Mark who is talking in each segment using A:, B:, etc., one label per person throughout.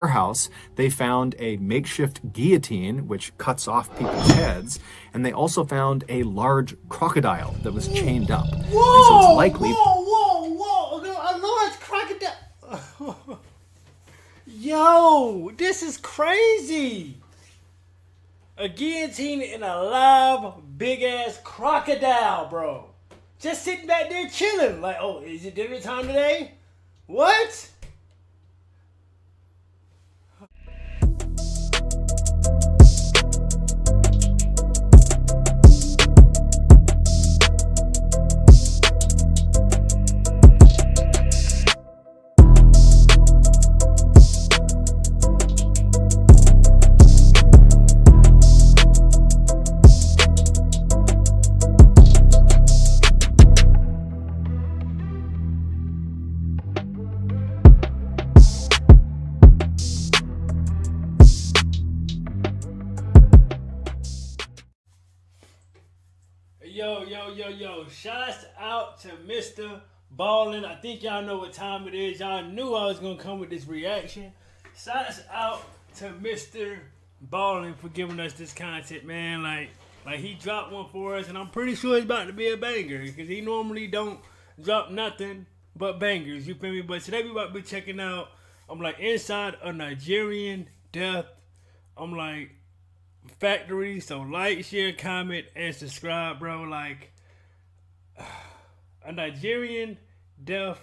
A: warehouse, they found a makeshift guillotine, which cuts off people's heads, and they also found a large crocodile that was chained up.
B: Whoa!
A: And so it's likely...
B: Whoa! A large crocodile. Yo, this is crazy. A guillotine and a live big ass crocodile, bro. Just sitting back there chilling. Like, oh, is it dinner time today? What? Yo, shouts out to Mr. Ballen. I think y'all know what time it is. Y'all knew I was going to come with this reaction. Shouts out to Mr. Ballen for giving us this content, man. Like he dropped one for us, and I'm pretty sure it's about to be a banger, because he normally don't drop nothing but bangers, you feel me? But today we about to be checking out, I'm like, inside a Nigerian death. I'm like, factory. So like, share, comment, and subscribe, bro. Like, a Nigerian death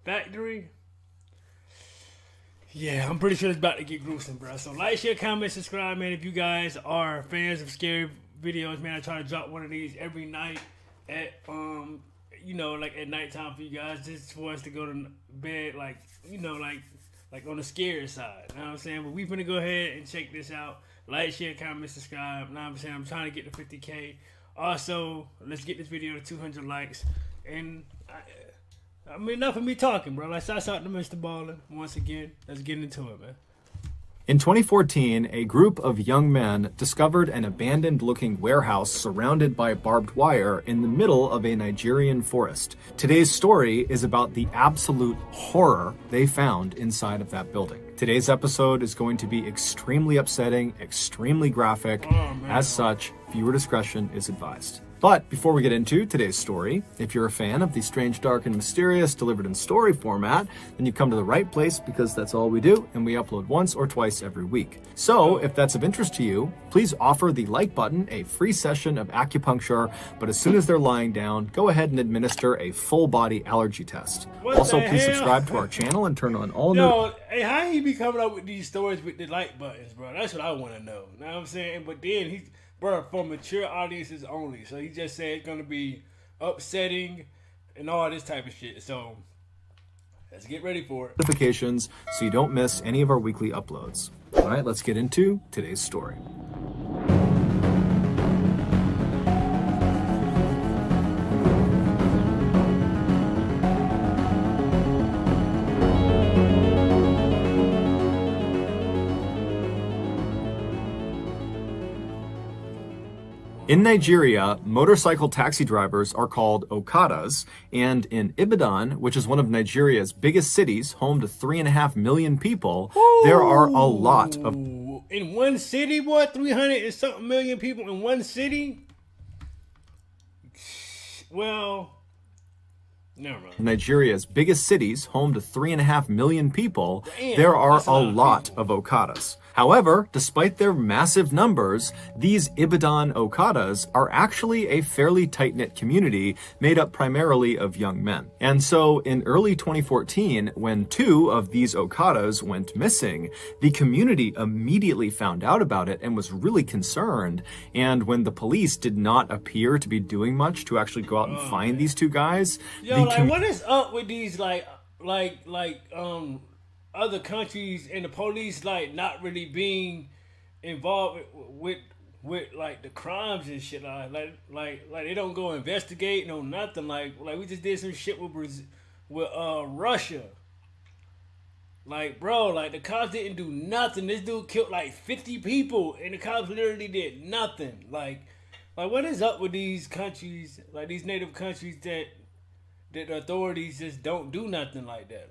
B: factory. Yeah, I'm pretty sure it's about to get gruesome, bro. So like, share, comment, subscribe, man. If you guys are fans of scary videos, man, I try to drop one of these every night at you know, like at nighttime for you guys, just for us to go to bed, like, you know, like on the scary side. You know what I'm saying? But we finna go ahead and check this out. Like, share, comment, subscribe. You know what I'm saying? I'm trying to get to 50K. Also, let's get this video to 200 likes. And I mean, enough of me talking, bro. Like, shouts out to Mr. Ballen once again. Let's get into it, man.
A: In 2014, a group of young men discovered an abandoned-looking warehouse surrounded by barbed wire in the middle of a Nigerian forest. Today's story is about the absolute horror they found inside of that building. Today's episode is going to be extremely upsetting, extremely graphic. As such, viewer discretion is advised. But before we get into today's story, if you're a fan of the strange, dark, and mysterious delivered in story format, then you've come to the right place, because that's all we do, and we upload once or twice every week. So if that's of interest to you, please offer the like button a free session of acupuncture, but as soon as they're lying down, go ahead and administer a full body allergy test. Also, please subscribe to our channel and turn on all
B: notifications. Hey, how he be coming up with these stories with the like buttons, bro? That's what I want to know. You know what I'm saying? But then he's, bro, for mature audiences only. So he just said it's gonna be upsetting and all this type of shit. So let's get ready for it.
A: Notifications so you don't miss any of our weekly uploads. All right, let's get into today's story. In Nigeria, motorcycle taxi drivers are called Okadas, and in Ibadan, which is one of Nigeria's biggest cities, home to 3.5 million people, there are a lot of...
B: In one city, boy, 300 and something million people in one city? Well, never mind.
A: Nigeria's biggest cities, home to 3.5 million people, there are a lot of Okadas. However, despite their massive numbers, these Ibadan Okadas are actually a fairly tight-knit community made up primarily of young men. And so in early 2014, when 2 of these Okadas went missing, the community immediately found out about it and was really concerned. And when the police did not appear to be doing much to actually go out and find these 2 guys...
B: Yo, like, what is up with these, other countries and the police, like, not really being involved with like the crimes and shit, like they don't go investigate, no nothing, like we just did some shit with Russia, like, bro, like the cops didn't do nothing. This dude killed like 50 people and the cops literally did nothing. Like what is up with these countries, like these native countries, that the authorities just don't do nothing like that?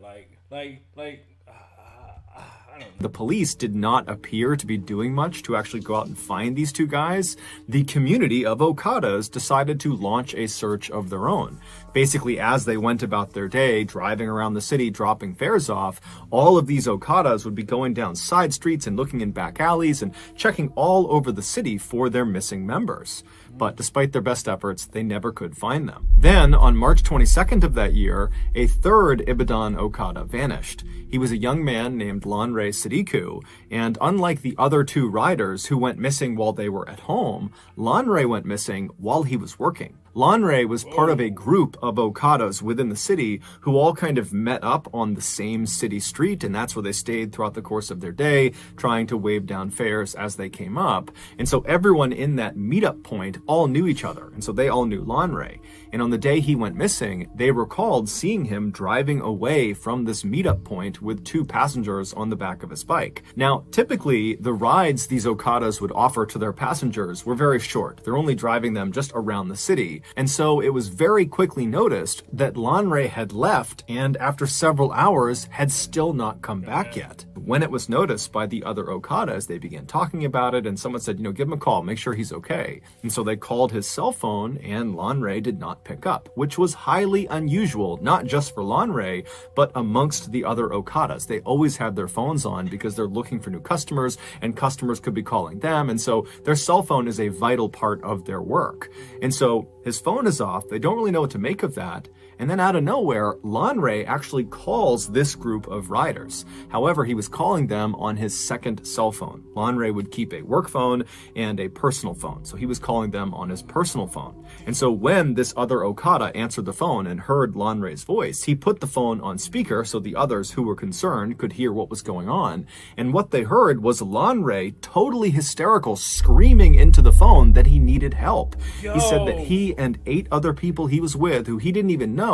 B: I don't know.
A: The police did not appear to be doing much to actually go out and find these two guys. The community of Okadas decided to launch a search of their own. Basically, as they went about their day, driving around the city, dropping fares off, all of these Okadas would be going down side streets and looking in back alleys and checking all over the city for their missing members. But despite their best efforts, they never could find them. Then, on March 22nd of that year, a third Ibadan Okada vanished. He was a young man named Lanre Sadiku, and unlike the other two riders who went missing while they were at home, Lanre went missing while he was working. Lanre was part of a group of Okadas within the city who all kind of met up on the same city street, and that's where they stayed throughout the course of their day, trying to wave down fares as they came up. And so everyone in that meetup point all knew each other, and so they all knew Lanre. And on the day he went missing, they recalled seeing him driving away from this meetup point with two passengers on the back of his bike. Now, typically, the rides these Okadas would offer to their passengers were very short. They're only driving them just around the city. And so it was very quickly noticed that Lanre had left and after several hours had still not come back yet. When it was noticed by the other Okadas, they began talking about it and someone said, give him a call, make sure he's okay. And so they called his cell phone and Lanre did not pick up, which was highly unusual, not just for Lanre, but amongst the other Okadas. They always have their phones on because they're looking for new customers and customers could be calling them. And so their cell phone is a vital part of their work. And so his phone is off. They don't really know what to make of that. And then out of nowhere, Lanre actually calls this group of riders. However, he was calling them on his second cell phone. Lanre would keep a work phone and a personal phone. So he was calling them on his personal phone. And so when this other Okada answered the phone and heard Lanre's voice, he put the phone on speaker so the others who were concerned could hear what was going on. And what they heard was Lanre, totally hysterical, screaming into the phone that he needed help. He said that he and 8 other people he was with, who he didn't even know,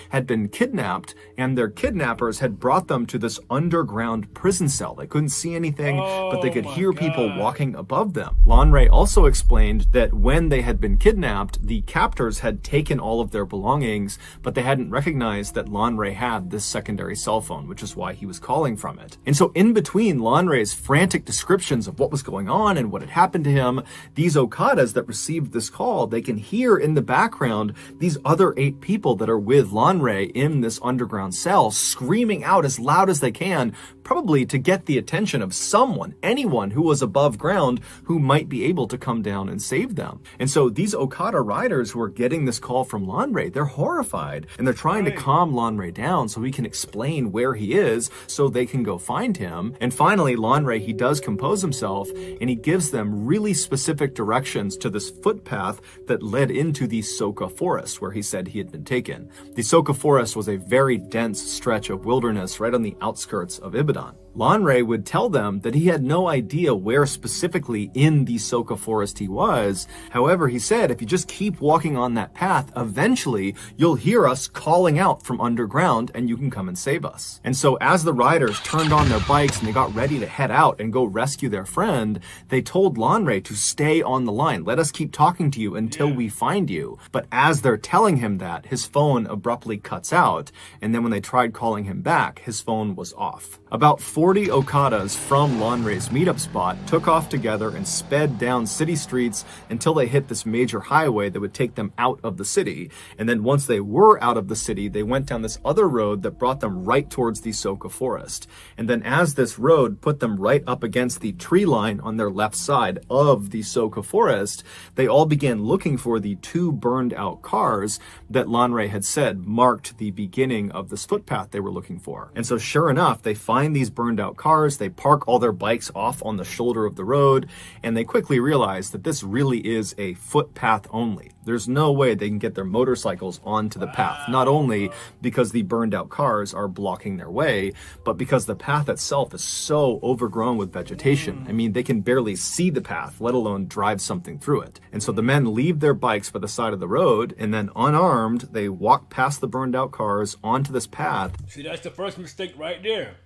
A: had been kidnapped, and their kidnappers had brought them to this underground prison cell. They couldn't see anything, but they could hear people walking above them. Lanre also explained that when they had been kidnapped, the captors had taken all of their belongings, but they hadn't recognized that Lanre had this secondary cell phone, which is why he was calling from it. And so in between Lanre's frantic descriptions of what was going on and what had happened to him, these Okadas that received this call, they can hear in the background these other 8 people that are with Lanre in this underground cell screaming out as loud as they can, probably to get the attention of someone, anyone who was above ground who might be able to come down and save them. And so these Okada riders who are getting this call from Lanre, they're horrified and they're trying to calm Lanre down so he can explain where he is so they can go find him. And finally, Lanre, he does compose himself and he gives them really specific directions to this footpath that led into the Soka forest where he said he had been taken. The Soka forest was a very dense stretch of wilderness right on the outskirts of Ibadan. Lanre would tell them that he had no idea where specifically in the Soka forest he was. However, he said, if you just keep walking on that path, eventually you'll hear us calling out from underground and you can come and save us. And so as the riders turned on their bikes and they got ready to head out and go rescue their friend, they told Lanre to stay on the line. Let us keep talking to you until we find you. But as they're telling him that, his phone abruptly cuts out. And then when they tried calling him back, his phone was off. About 40 Okadas from Lanre's meetup spot took off together and sped down city streets until they hit this major highway that would take them out of the city. And then once they were out of the city, they went down this other road that brought them right towards the Soka forest. And then as this road put them right up against the tree line on their left side of the Soka forest, they all began looking for the 2 burned out cars that Lanre had said marked the beginning of this footpath they were looking for. And so sure enough, they find these burned out cars, they park all their bikes off on the shoulder of the road, and they quickly realize that this really is a footpath only. There's no way they can get their motorcycles onto the path, not only because the burned out cars are blocking their way, but because the path itself is so overgrown with vegetation. I mean, they can barely see the path, let alone drive something through it. And so the men leave their bikes by the side of the road, and then unarmed, they walk past the burned out cars onto this path.
B: See, that's the first mistake right there.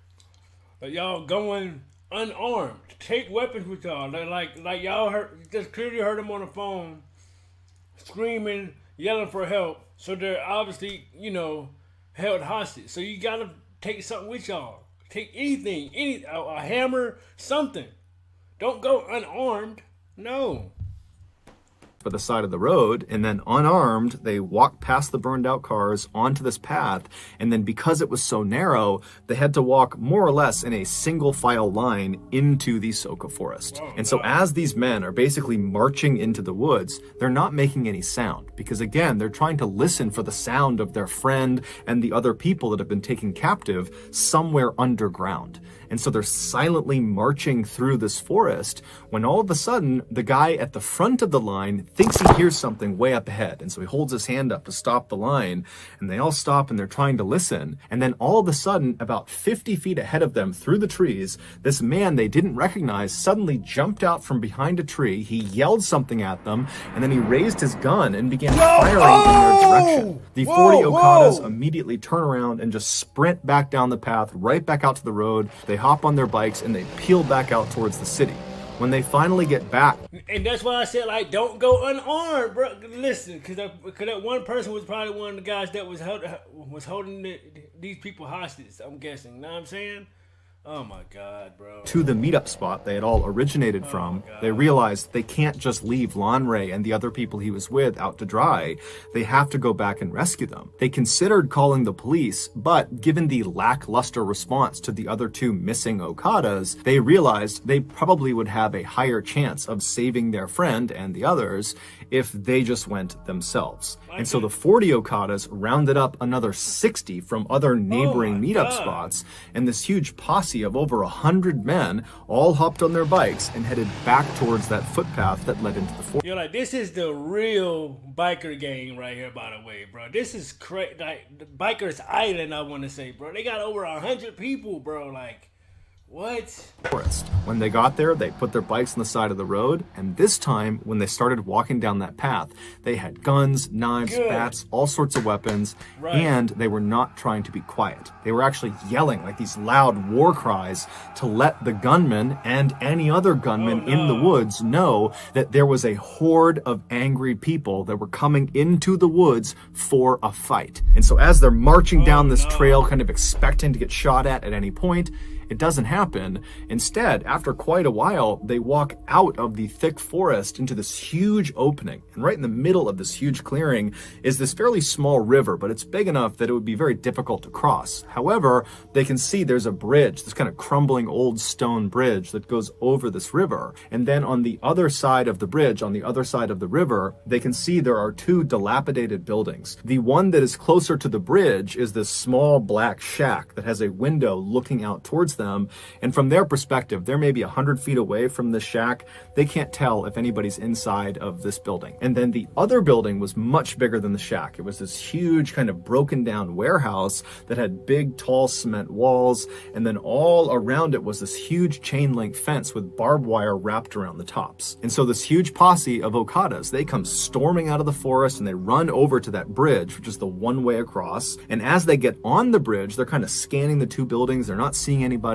B: Like y'all going unarmed. Take weapons with y'all. Like y'all just clearly heard them on the phone screaming, yelling for help. So they're obviously, held hostage. So you gotta take something with y'all. Take anything, a hammer, something. Don't go unarmed. No.
A: For the side of the road, and then unarmed, they walked past the burned out cars onto this path, and then because it was so narrow, they had to walk more or less in a single file line into the Soka forest. And so as these men are basically marching into the woods, they're not making any sound, because again, they're trying to listen for the sound of their friend and the other people that have been taken captive somewhere underground. And so they're silently marching through this forest when all of a sudden the guy at the front of the line thinks he hears something way up ahead. And so he holds his hand up to stop the line, and they all stop and they're trying to listen. And then all of a sudden, about 50 feet ahead of them through the trees, this man they didn't recognize suddenly jumped out from behind a tree. He yelled something at them, and then he raised his gun and began firing in their direction. The 40 Okadas immediately turn around and just sprint back down the path, right back out to the road. They hop on their bikes and they peel back out towards the city. When they finally get back,
B: and that's why I said, like, don't go unarmed, bro. Listen, because that one person was probably one of the guys that was holding these people hostage, I'm guessing. You know what I'm saying? Oh my God, bro.
A: To the meetup spot they had all originated from, they realized they can't just leave Lanre and the other people he was with out to dry. They have to go back and rescue them. They considered calling the police, but given the lackluster response to the other two missing Okadas, they realized they probably would have a higher chance of saving their friend and the others if they just went themselves. And so the 40 Okadas rounded up another 60 from other neighboring meetup spots, and this huge posse of over 100 men all hopped on their bikes and headed back towards that footpath that led into the forest.
B: You're like, this is the real biker gang right here, by the way, bro. This is crazy. Like, the Bikers Island, I want to say, bro. They got over 100 people, bro. Like, what?
A: Forest. When they got there, they put their bikes on the side of the road, and this time, when they started walking down that path, they had guns, knives, bats, all sorts of weapons, and they were not trying to be quiet. They were actually yelling like these loud war cries to let the gunmen and any other gunmen in the woods know that there was a horde of angry people that were coming into the woods for a fight. And so as they're marching down this trail, kind of expecting to get shot at any point, it doesn't happen. Instead, after quite a while, they walk out of the thick forest into this huge opening. And right in the middle of this huge clearing is this fairly small river, but it's big enough that it would be very difficult to cross. However, they can see there's a bridge, this kind of crumbling old stone bridge that goes over this river. And then on the other side of the bridge, on the other side of the river, they can see there are two dilapidated buildings. The one that is closer to the bridge is this small black shack that has a window looking out towards them, and from their perspective, they're maybe 100 feet away from the shack. They can't tell if anybody's inside of this building. And then the other building was much bigger than the shack. It was this huge kind of broken down warehouse that had big tall cement walls, and then all around it was this huge chain link fence with barbed wire wrapped around the tops. And so this huge posse of Okadas, they come storming out of the forest and they run over to that bridge, which is the one way across. And as they get on the bridge, they're kind of scanning the two buildings. They're not seeing anybody.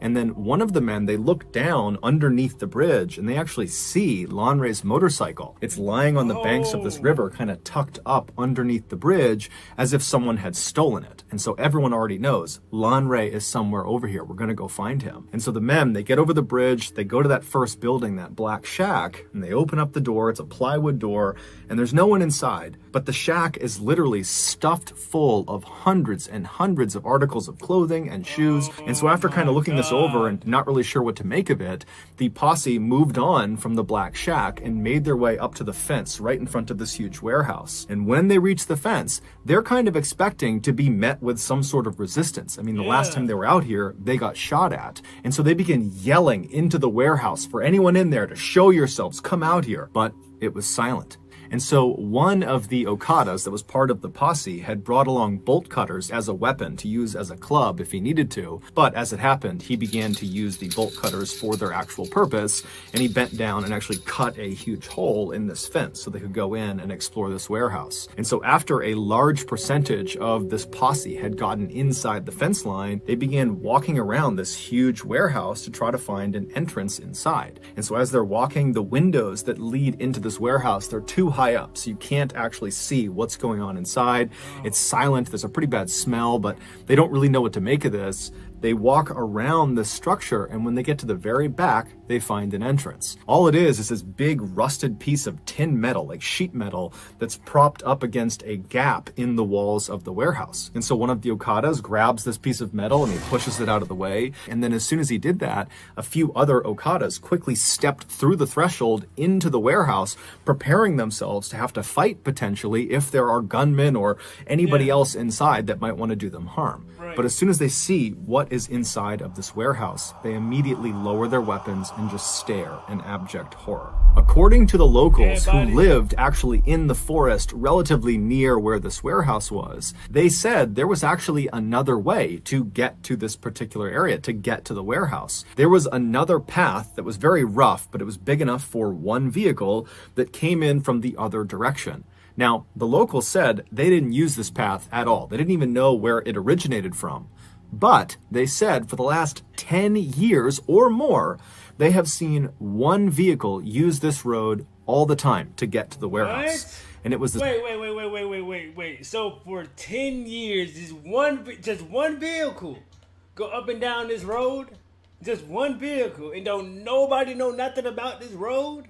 A: And then one of the men, they look down underneath the bridge and they actually see Lanre's motorcycle. It's lying on the banks of this river, kind of tucked up underneath the bridge as if someone had stolen it. And so everyone already knows Lanre is somewhere over here. We're going to go find him. And so the men, they get over the bridge, they go to that first building, that black shack, and they open up the door. It's a plywood door and there's no one inside, but the shack is literally stuffed full of hundreds and hundreds of articles of clothing and shoes. And so after kind of looking this over and not really sure what to make of it, the posse moved on from the black shack and made their way up to the fence right in front of this huge warehouse. And when they reach the fence, they're kind of expecting to be met with some sort of resistance. I mean, the last time they were out here, they got shot at. And so they begin yelling into the warehouse for anyone in there to show yourselves, come out here. But it was silent. And so one of the Okadas that was part of the posse had brought along bolt cutters as a weapon to use as a club if he needed to. But as it happened, he began to use the bolt cutters for their actual purpose, and he bent down and actually cut a huge hole in this fence so they could go in and explore this warehouse. And so after a large percentage of this posse had gotten inside the fence line, they began walking around this huge warehouse to try to find an entrance inside. And so as they're walking, the windows that lead into this warehouse, they're too high up, so you can't actually see what's going on inside. It's silent. There's a pretty bad smell, but they don't really know what to make of this. They walk around the structure, and when they get to the very back, they find an entrance. All it is this big rusted piece of tin metal, like sheet metal, that's propped up against a gap in the walls of the warehouse. And so one of the Okadas grabs this piece of metal and he pushes it out of the way. And then as soon as he did that, a few other Okadas quickly stepped through the threshold into the warehouse, preparing themselves to have to fight potentially if there are gunmen or anybody else inside that might want to do them harm. But as soon as they see what is inside of this warehouse, they immediately lower their weapons and just stare in abject horror. According to the locals who lived actually in the forest relatively near where this warehouse was, they said there was actually another way to get to this particular area, to get to the warehouse. There was another path that was very rough, but it was big enough for one vehicle that came in from the other direction. Now, the locals said they didn't use this path at all. They didn't even know where it originated from. But they said for the last 10 years or more, they have seen one vehicle use this road all the time to get to the warehouse.
B: What?
A: And it was this.
B: Wait. So for 10 years, just one vehicle go up and down this road? Just one vehicle, and don't nobody know nothing about this road?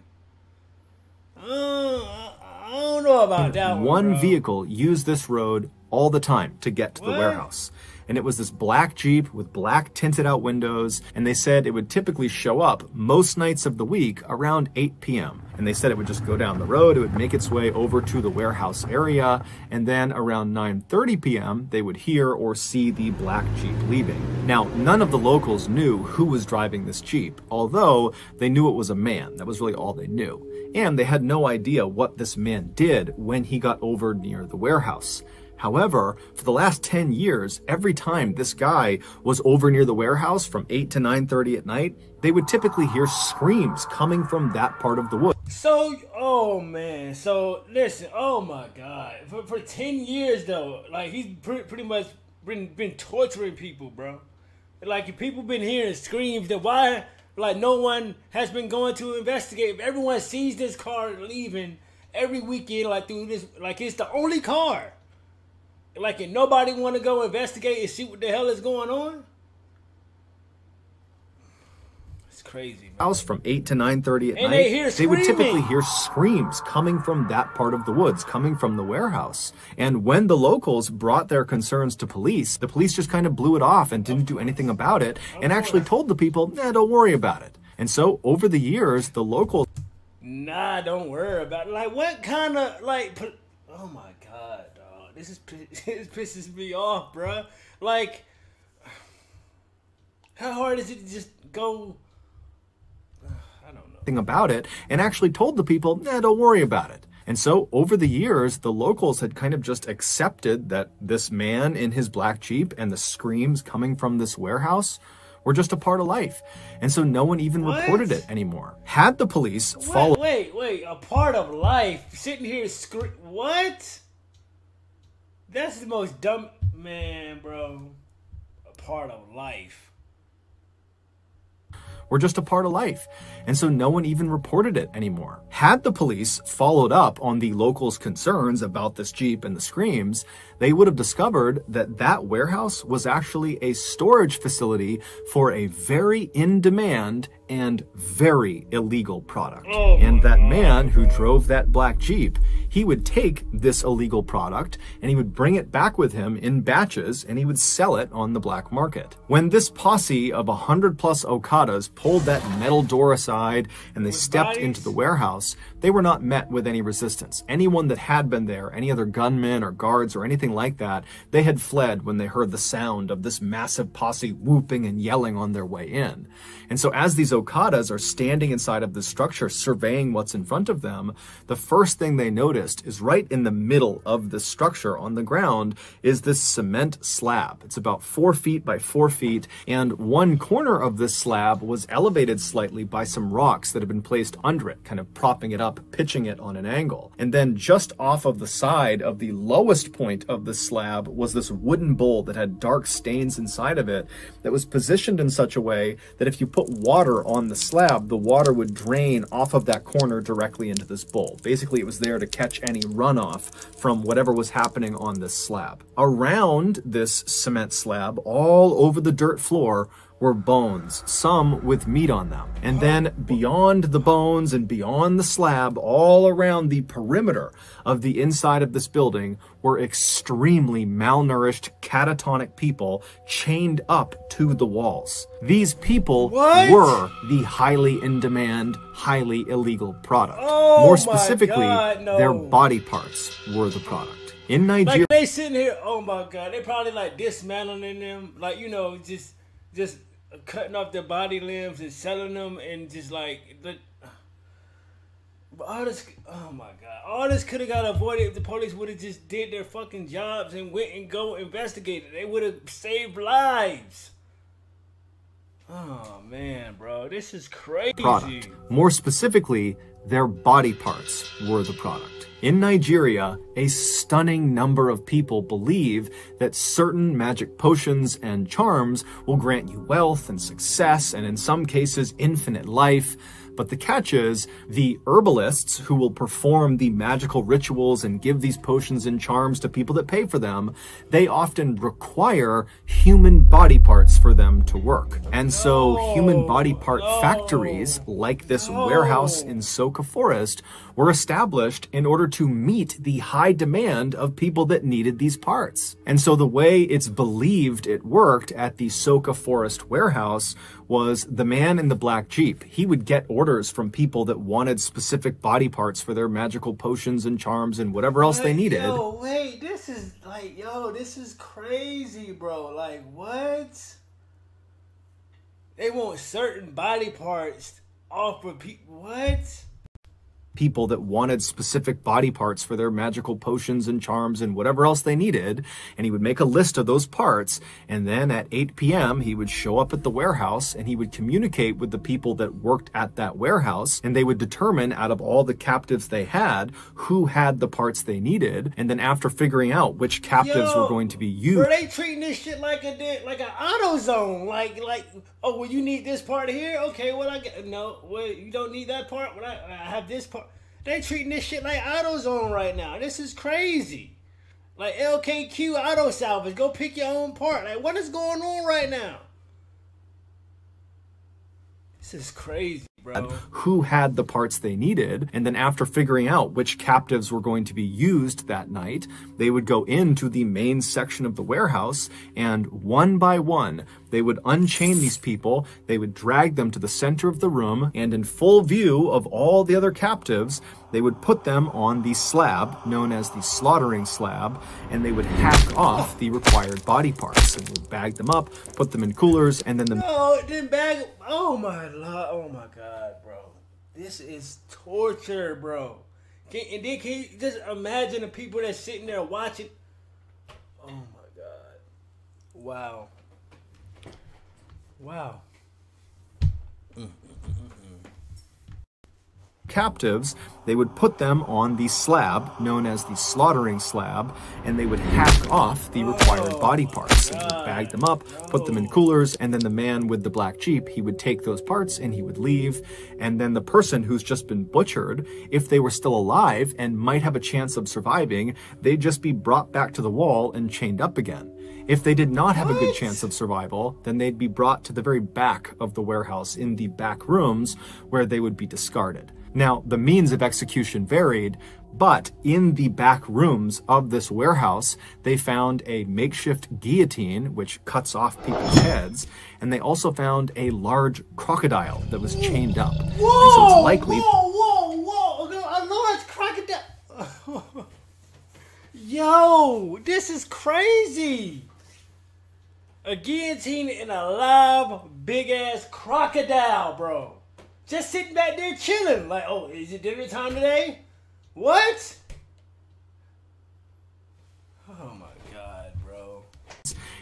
B: I don't know about that one.
A: One vehicle used this road all the time to get to the warehouse. And it was this black Jeep with black tinted out windows. And they said it would typically show up most nights of the week around 8 p.m. And they said it would just go down the road. It would make its way over to the warehouse area. And then around 9:30 p.m., they would hear or see the black Jeep leaving. Now, none of the locals knew who was driving this Jeep, although they knew it was a man. That was really all they knew. And they had no idea what this man did when he got over near the warehouse. However, for the last 10 years, every time this guy was over near the warehouse from 8 to 9:30 at night, they would typically hear screams coming from that part of the woods.
B: So, oh man, so listen, oh my God. For 10 years though, like he's pretty much been torturing people, bro. Like if people been hearing screams, then why, like no one has been going to investigate? If everyone sees this car leaving every weekend, like through this, like it's the only car. Like, and nobody want to go investigate and see what the hell is going on? It's crazy, man.
A: House from 8 to 9:30 at
B: and
A: night, they would typically hear screams coming from that part of the woods, coming from the warehouse. And when the locals brought their concerns to police, the police just kind of blew it off and didn't do anything about it, and actually told the people, nah, don't worry about it. And so, over the years, the locals...
B: Nah, don't worry about it. Like, what kind of, like... Oh, my God, dog. This pisses me off, bruh. Like, how hard is it to just go... I don't know.
A: Thing about it, and actually told the people, nah, don't worry about it. And so, over the years, the locals had kind of just accepted that this man in his black Jeep and the screams coming from this warehouse were just a part of life. And so no one even reported it anymore. Had the police followed...
B: Wait, a part of life? Sitting here what? That's the most dumb... Man, bro. A part of life.
A: Were just a part of life. And so no one even reported it anymore. Had the police followed up on the locals' concerns about this Jeep and the screams, they would have discovered that that warehouse was actually a storage facility for a very in-demand and very illegal product. And that man who drove that black Jeep, he would take this illegal product and he would bring it back with him in batches and he would sell it on the black market. When this posse of 100+ Okadas pulled that metal door aside and they stepped into the warehouse, they were not met with any resistance. Anyone that had been there, any other gunmen or guards or anything like that, they had fled when they heard the sound of this massive posse whooping and yelling on their way in. And so as these Okadas are standing inside of the structure surveying what's in front of them, the first thing they noticed is right in the middle of the structure on the ground is this cement slab. It's about 4 feet by 4 feet, and one corner of this slab was elevated slightly by some rocks that had been placed under it, kind of propping it up, pitching it on an angle. And then just off of the side of the lowest point of the slab was this wooden bowl that had dark stains inside of it that was positioned in such a way that if you put water on the slab, the water would drain off of that corner directly into this bowl. Basically, it was there to catch any runoff from whatever was happening on this slab. Around this cement slab, all over the dirt floor, were bones, some with meat on them. And then beyond the bones and beyond the slab, all around the perimeter of the inside of this building were extremely malnourished, catatonic people chained up to the walls. These people were the highly in-demand, highly illegal product. More specifically, their body parts were the product. In Nigeria,
B: like they sitting here, oh my God, they probably like dismantling them, like, you know, just cutting off their body limbs and selling them, and just like, all this, oh my God, all this could have got avoided if the police would have just did their fucking jobs and went and go investigate it. They would have saved lives. Oh man, bro, this is crazy.
A: Product. More specifically, their body parts were the product. In Nigeria, a stunning number of people believe that certain magic potions and charms will grant you wealth and success, and in some cases, infinite life. But the catch is, the herbalists who will perform the magical rituals and give these potions and charms to people that pay for them, they often require human body parts for them to work. And so human body part factories, like this warehouse in Soka Forest, were established in order to meet the high demand of people that needed these parts. And so the way it's believed it worked at the Soka Forest warehouse was the man in the black Jeep. He would get orders from people that wanted specific body parts for their magical potions and charms and whatever else they needed.
B: Yo, wait, this is like, yo, this is crazy, bro. Like, what? They want certain body parts off of people. What?
A: People that wanted specific body parts for their magical potions and charms and whatever else they needed, and he would make a list of those parts, and then at 8 p.m. he would show up at the warehouse and he would communicate with the people that worked at that warehouse, and they would determine out of all the captives they had who had the parts they needed, and then after figuring out which captives were going to be used.
B: Bro, they treating this shit like an auto zone, like oh, well, you need this part here, okay, well, I get, no, well, you don't need that part, well, I have this part. They treating this shit like AutoZone right now. This is crazy. Like LKQ Auto Salvage. Go pick your own part. Like, what is going on right now? This is crazy, bro.
A: Who had the parts they needed, and then after figuring out which captives were going to be used that night, they would go into the main section of the warehouse, and one by one, they would unchain these people, they would drag them to the center of the room, and in full view of all the other captives, they would put them on the slab, known as the slaughtering slab, and they would hack off the required body parts, and would bag them up, put them in coolers, and then
B: oh my God, bro. This is torture, bro. Can you just imagine the people that's sitting there watching? Oh my God. Wow. Wow.
A: Captives, they would put them on the slab, known as the slaughtering slab, and they would hack off the required body parts, and would bag them up, put them in coolers, and then the man with the black Jeep, he would take those parts and he would leave, and then the person who's just been butchered, if they were still alive and might have a chance of surviving, they'd just be brought back to the wall and chained up again. If they did not have a good chance of survival, then they'd be brought to the very back of the warehouse in the back rooms where they would be discarded. Now, the means of execution varied, but in the back rooms of this warehouse, they found a makeshift guillotine, which cuts off people's heads, and they also found a large crocodile that was chained up.
B: Whoa!
A: And so it's likely...
B: Whoa! A large crocodile! Yo, this is crazy! A guillotine and a live, big-ass crocodile, bro. Just sitting back there chilling. Like, oh, is it dinner time today? What? Oh my God, bro.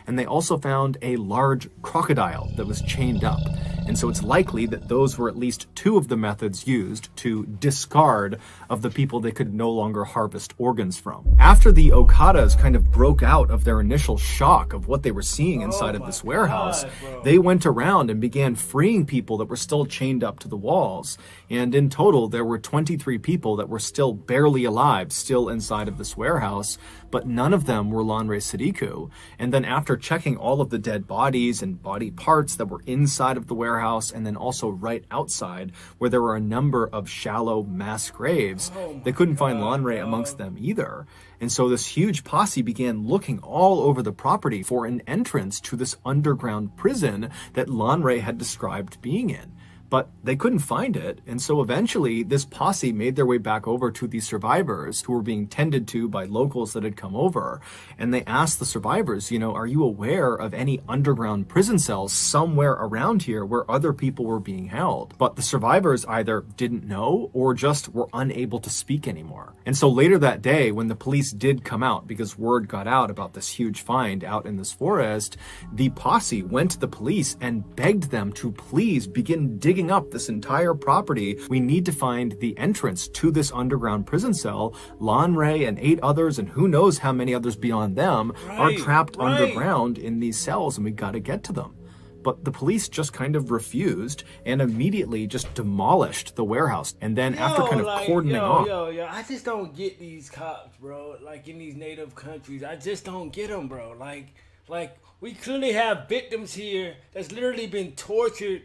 A: And they also found a large crocodile that was chained up. And so it's likely that those were at least two of the methods used to discard of the people they could no longer harvest organs from. After the Okadas kind of broke out of their initial shock of what they were seeing inside of this warehouse, they went around and began freeing people that were still chained up to the walls. And in total, there were 23 people that were still barely alive, still inside of this warehouse, but none of them were Lanre Sadiku. And then after checking all of the dead bodies and body parts that were inside of the warehouse, and then also right outside, where there were a number of shallow mass graves, they couldn't find Lanre amongst them either. And so this huge posse began looking all over the property for an entrance to this underground prison that Lanre had described being in. But they couldn't find it, and so eventually this posse made their way back over to the survivors who were being tended to by locals that had come over, and they asked the survivors, you know, are you aware of any underground prison cells somewhere around here where other people were being held? But the survivors either didn't know or just were unable to speak anymore. And so later that day, when the police did come out, because word got out about this huge find out in this forest, the posse went to the police and begged them to please begin digging up this entire property. We need to find the entrance to this underground prison cell. Lanre and 8 others, and who knows how many others beyond them, are trapped underground in these cells, and we got to get to them. But the police just kind of refused and immediately just demolished the warehouse. And then after kind of cordoning off.
B: I just don't get these cops, bro. Like in these native countries, I just don't get them, bro. Like we clearly have victims here that's literally been tortured,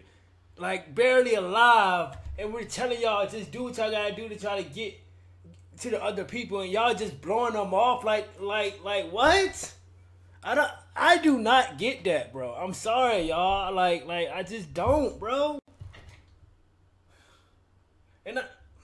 B: like barely alive, and we're telling y'all just do what y'all gotta do to try to get to the other people, and y'all just blowing them off like what? I do not get that, bro. I'm sorry, y'all. Like I just don't, bro. And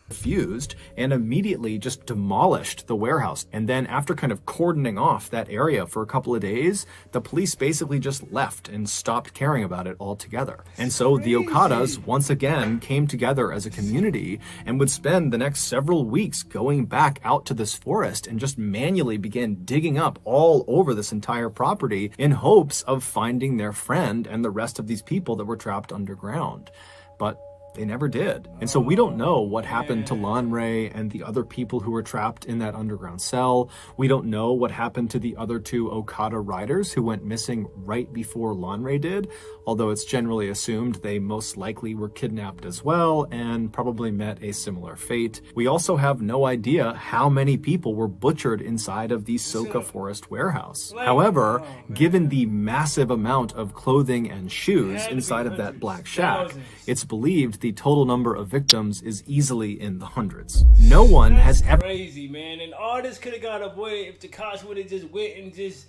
A: refused and immediately just demolished the warehouse. And then after kind of cordoning off that area for a couple of days, the police basically just left and stopped caring about it altogether. And so the Okadas once again came together as a community and would spend the next several weeks going back out to this forest and just manually began digging up all over this entire property in hopes of finding their friend and the rest of these people that were trapped underground. But they never did. And so we don't know what happened to Lanre and the other people who were trapped in that underground cell. We don't know what happened to the other 2 Okada riders who went missing right before Lanre did, although it's generally assumed they most likely were kidnapped as well and probably met a similar fate. We also have no idea how many people were butchered inside of the Soka Forest warehouse. However, given the massive amount of clothing and shoes inside of that black shack, it's believed the total number of victims is easily in the hundreds. No one has ever—
B: crazy, man. And all this could have got avoided if the cops would have just went and just...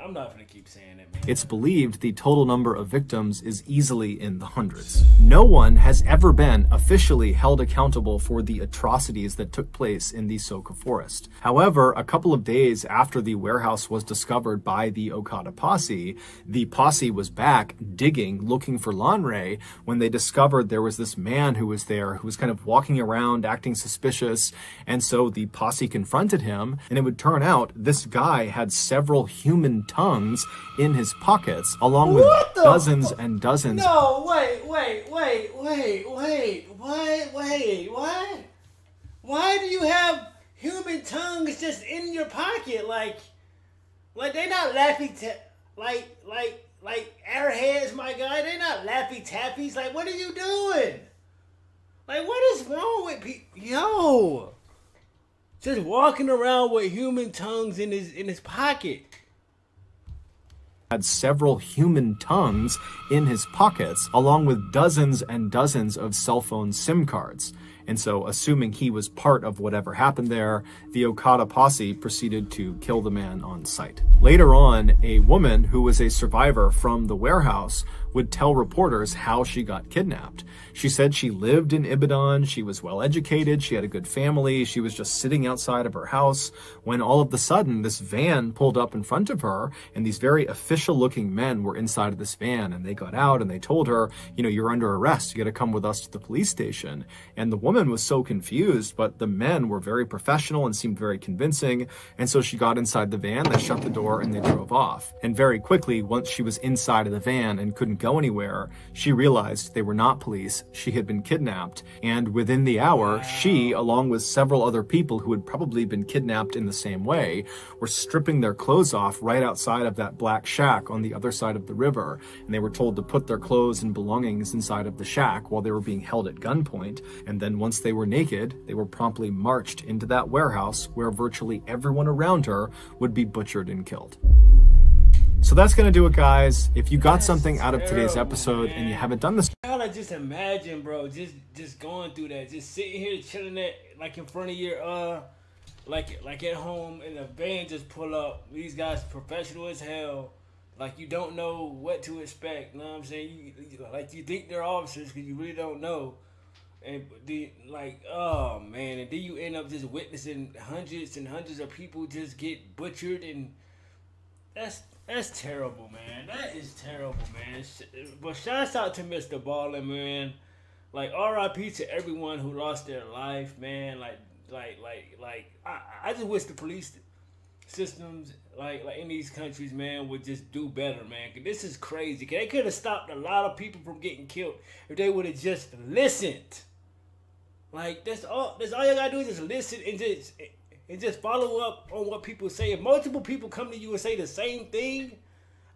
B: I'm not gonna keep saying it, man.
A: It's believed the total number of victims is easily in the hundreds. No one has ever been officially held accountable for the atrocities that took place in the Soka Forest. However, a couple of days after the warehouse was discovered by the Okada posse, the posse was back digging, looking for Lanre, when they discovered there was this man who was there, who was kind of walking around, acting suspicious, and so the posse confronted him, and it would turn out this guy had several human tongues in his pockets, along with dozens and dozens.
B: No, wait. Why do you have human tongues just in your pocket? Like they not Laffy like airheads, my guy. They not Laffy Tappies. Like, what are you doing? Like, what is wrong with people? Yo, just walking around with human tongues in his pocket.
A: Had several human tongues in his pockets, along with dozens and dozens of cell phone SIM cards. And so, assuming he was part of whatever happened there, the Okada posse proceeded to kill the man on sight. Later on, a woman who was a survivor from the warehouse would tell reporters how she got kidnapped. She said she lived in Ibadan, she was well educated, she had a good family, she was just sitting outside of her house when all of a sudden this van pulled up in front of her, and these very official looking men were inside of this van, and they got out and they told her, you know, you're under arrest, you got to come with us to the police station. And the woman was so confused, but the men were very professional and seemed very convincing, and so she got inside the van, they shut the door, and they drove off. And very quickly, once she was inside of the van and couldn't go anywhere, she realized they were not police, she had been kidnapped, and within the hour, she, along with several other people who had probably been kidnapped in the same way, were stripping their clothes off right outside of that black shack on the other side of the river, and they were told to put their clothes and belongings inside of the shack while they were being held at gunpoint, and then once they were naked, they were promptly marched into that warehouse where virtually everyone around her would be butchered and killed. So that's gonna do it, guys. If you got something out of today's episode and you haven't done this,
B: I just imagine, bro, just going through that, just sitting here chilling at like in front of your like at home, and the van just pull up. These guys professional as hell. Like, you don't know what to expect. You know what I'm saying? You think they're officers because you really don't know. And oh man, and then you end up just witnessing hundreds and hundreds of people just get butchered, and that's terrible, man. That is terrible, man. But shouts out to Mr. Ballen, man. Like, R.I.P. to everyone who lost their life, man. I just wish the police systems, like in these countries, man, would just do better, man. Cause this is crazy. Cause they could have stopped a lot of people from getting killed if they would have just listened. Like, that's all you gotta do is just listen and just follow up on what people say. If multiple people come to you and say the same thing,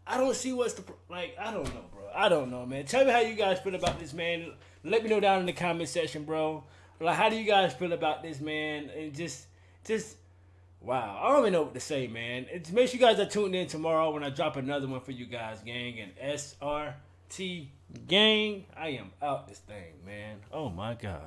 B: I don't see what's I don't know, bro. I don't know, man. Tell me how you guys feel about this, man. Let me know down in the comment section, bro. Like, how do you guys feel about this, man? And just wow. I don't even know what to say, man. Make sure you guys are tuned in tomorrow when I drop another one for you guys, gang. And SRT gang, I am out this thing, man. Oh my gosh.